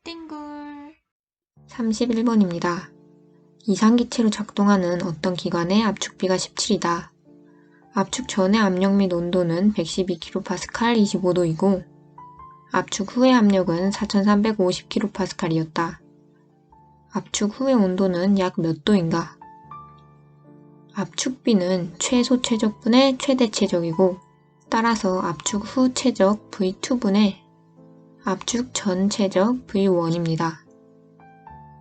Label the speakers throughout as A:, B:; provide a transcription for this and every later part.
A: 띵글 31번입니다. 이상기체로 작동하는 어떤 기관의 압축비가 17이다. 압축 전의 압력 및 온도는 112kPa 25도이고 압축 후의 압력은 4350kPa이었다. 압축 후의 온도는 약 몇 도인가? 압축비는 최소 최적분의 최대 최적이고 따라서 압축 후 최적 V2분의 압축 전 최적 V1입니다.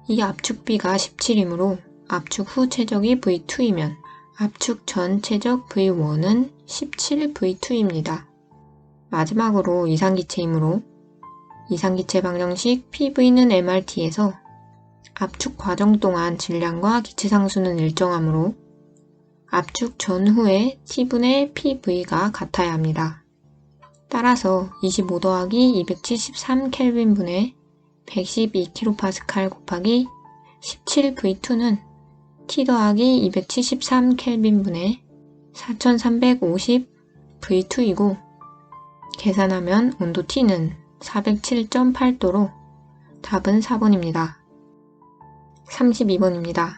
A: 이 압축비가 17이므로 압축 후 최적이 V2이면 압축 전 최적 V1은 17V2입니다. 마지막으로 이상기체이므로 이상기체 방정식 PV는 MRT에서 압축 과정 동안 질량과 기체 상수는 일정하므로 압축 전후의 T분의 PV가 같아야 합니다. 따라서 25 더하기 273켈빈분의 112kPa 곱하기 17V2는 T 더하기 273켈빈분의 4350V2이고 계산하면 온도 T는 407.8도로 답은 4번입니다. 32번입니다.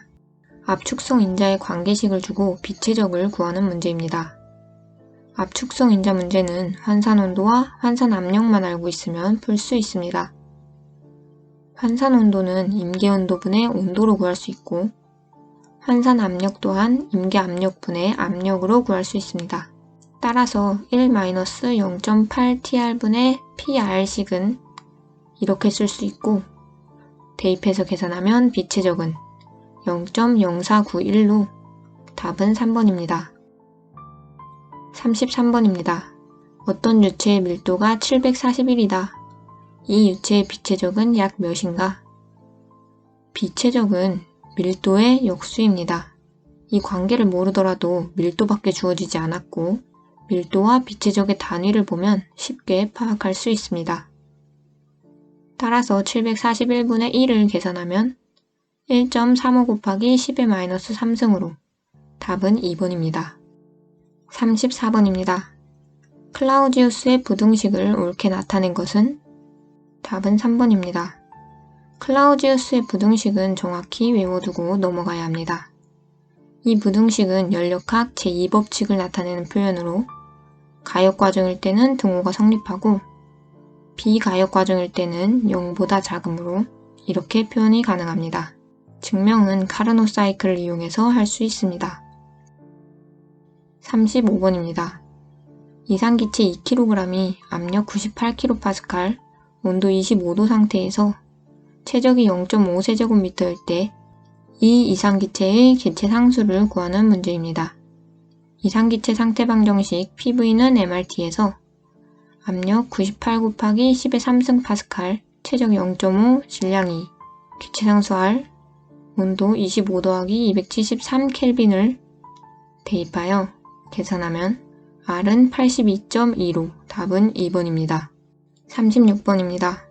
A: 압축성 인자의 관계식을 주고 비체적을 구하는 문제입니다. 압축성 인자 문제는 환산 온도와 환산 압력만 알고 있으면 풀 수 있습니다. 환산 온도는 임계 온도분의 온도로 구할 수 있고 환산 압력 또한 임계 압력분의 압력으로 구할 수 있습니다. 따라서 1-0.8TR분의 PR식은 이렇게 쓸 수 있고 대입해서 계산하면 비체적은 0.0491로 답은 3번입니다. 33번입니다. 어떤 유체의 밀도가 741이다. 이 유체의 비체적은 약 몇인가? 비체적은 밀도의 역수입니다. 이 관계를 모르더라도 밀도밖에 주어지지 않았고 밀도와 비체적의 단위를 보면 쉽게 파악할 수 있습니다. 따라서 741분의 1을 계산하면 1.35 곱하기 10의 마이너스 3승으로 답은 2번입니다. 34번입니다. 클라우지우스의 부등식을 옳게 나타낸 것은? 답은 3번입니다. 클라우지우스의 부등식은 정확히 외워두고 넘어가야 합니다. 이 부등식은 연력학 제2법칙을 나타내는 표현으로 가역과정일 때는 등호가 성립하고 비가역과정일 때는 0보다 작으므로 이렇게 표현이 가능합니다. 증명은 카르노 사이클을 이용해서 할 수 있습니다. 35번입니다. 이상기체 2kg이 압력 98kPa, 온도 25도 상태에서 최적이 0.5세제곱미터일 때 이 이상기체의 기체 상수를 구하는 문제입니다. 이상기체 상태 방정식 PV는 MRT에서 압력 98 곱하기 10의 3승 파스칼, 최적 0.5, 질량 2, 기체 상수 R, 온도 25 더하기 273켈빈을 대입하여 계산하면 R은 82.2로 답은 2번입니다. 36번입니다.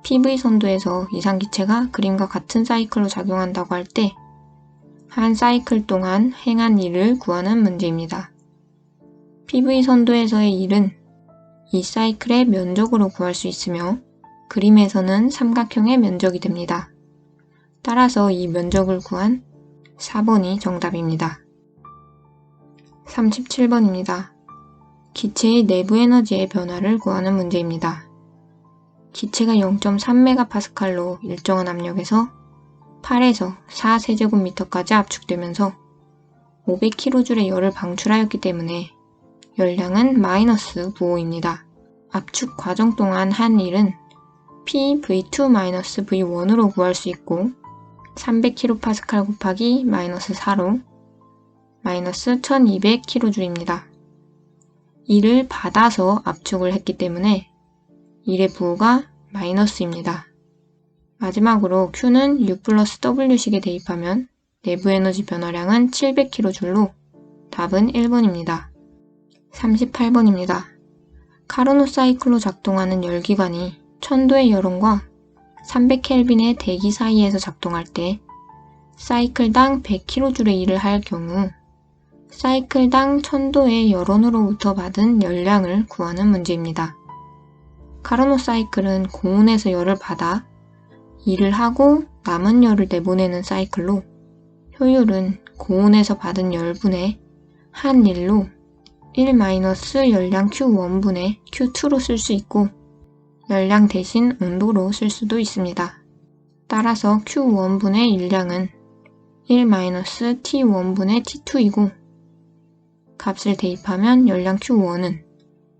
A: PV 선도에서 이상기체가 그림과 같은 사이클로 작용한다고 할 때 한 사이클 동안 행한 일을 구하는 문제입니다. PV 선도에서의 일은 이 사이클의 면적으로 구할 수 있으며 그림에서는 삼각형의 면적이 됩니다. 따라서 이 면적을 구한 4번이 정답입니다. 37번입니다. 기체의 내부 에너지의 변화를 구하는 문제입니다. 기체가 0.3MPa로 일정한 압력에서 8에서 4세제곱미터까지 압축되면서 500kJ의 열을 방출하였기 때문에 열량은 마이너스 9호입니다. 압축 과정 동안 한 일은 PV2-V1으로 구할 수 있고 300kPa 곱하기 마이너스 4로 마이너스 1200kJ입니다. 이를 받아서 압축을 했기 때문에 일의 부호가 마이너스입니다. 마지막으로 Q는 U 플러스 W식에 대입하면 내부 에너지 변화량은 700kJ로 답은 1번입니다. 38번입니다. 카르노 사이클로 작동하는 열기관이 1000도의 여론과 300켈빈의 대기 사이에서 작동할 때 사이클당 100kJ의 일을 할 경우 사이클당 1000도의 여론으로부터 받은 열량을 구하는 문제입니다. 카르노 사이클은 고온에서 열을 받아 일을 하고 남은 열을 내보내는 사이클로 효율은 고온에서 받은 열분의 한 일로 1 마이너스 열량 Q1분의 Q2로 쓸 수 있고 열량 대신 온도로 쓸 수도 있습니다. 따라서 Q1분의 일량은 1 마이너스 T1분의 T2이고 값을 대입하면 열량 Q1은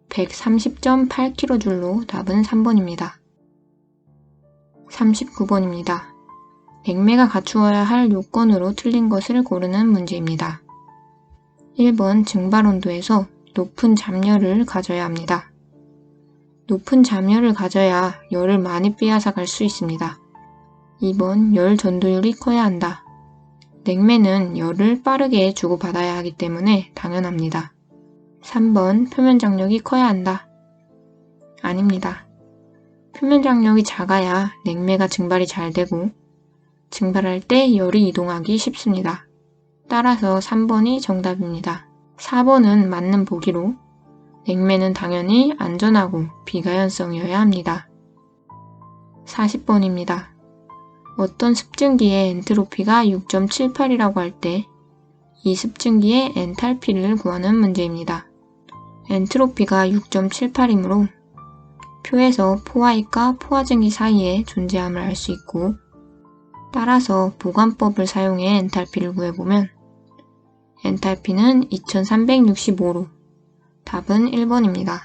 A: 130.8kJ로 답은 3번입니다. 39번입니다. 냉매가 갖추어야 할 요건으로 틀린 것을 고르는 문제입니다. 1번 증발온도에서 높은 잠열을 가져야 합니다. 높은 잠열을 가져야 열을 많이 빼앗아 갈 수 있습니다. 2번 열 전도율이 커야 한다. 냉매는 열을 빠르게 주고받아야 하기 때문에 당연합니다. 3번 표면 장력이 커야 한다. 아닙니다. 표면 장력이 작아야 냉매가 증발이 잘 되고 증발할 때 열이 이동하기 쉽습니다. 따라서 3번이 정답입니다. 4번은 맞는 보기로 냉매는 당연히 안전하고 비가연성이어야 합니다. 40번입니다. 어떤 습증기의 엔트로피가 6.78이라고 할 때 이 습증기의 엔탈피를 구하는 문제입니다. 엔트로피가 6.78이므로 표에서 포화익과 포화증기 사이에 존재함을 알 수 있고 따라서 보관법을 사용해 엔탈피를 구해보면 엔탈피는 2365로 답은 1번입니다.